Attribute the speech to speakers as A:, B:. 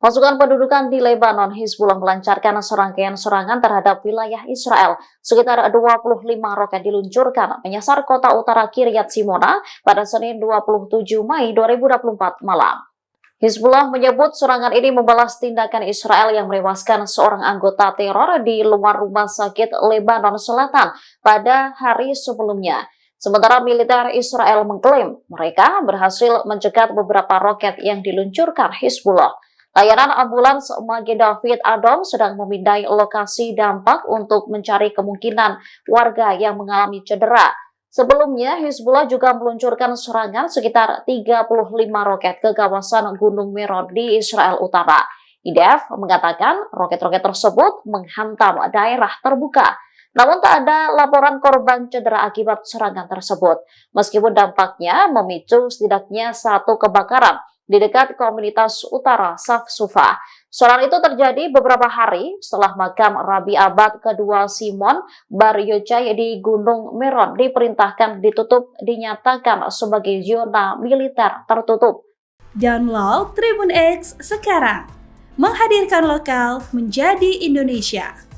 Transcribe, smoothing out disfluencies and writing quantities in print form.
A: Pasukan pendudukan di Lebanon, Hizbullah melancarkan serangkaian serangan terhadap wilayah Israel. Sekitar 25 roket diluncurkan menyasar kota utara Kiryat Simona pada Senin 27 Mei 2024 malam. Hizbullah menyebut serangan ini membalas tindakan Israel yang menewaskan seorang anggota teror di luar rumah sakit Lebanon Selatan pada hari sebelumnya. Sementara militer Israel mengklaim mereka berhasil mencegat beberapa roket yang diluncurkan Hizbullah. Layanan ambulans Magen David Adom sedang memindai lokasi dampak untuk mencari kemungkinan warga yang mengalami cedera. Sebelumnya, Hizbullah juga meluncurkan serangan sekitar 35 roket ke kawasan Gunung Meron di Israel Utara. IDF mengatakan roket-roket tersebut menghantam daerah terbuka. Namun tak ada laporan korban cedera akibat serangan tersebut. Meskipun dampaknya memicu setidaknya satu kebakaran di dekat komunitas utara Safsufa. Serangan itu terjadi beberapa hari setelah makam Rabi Abad kedua Simon Bar Yochai di Gunung Meron dinyatakan sebagai zona militer tertutup.
B: Download Tribun X sekarang, menghadirkan lokal menjadi Indonesia.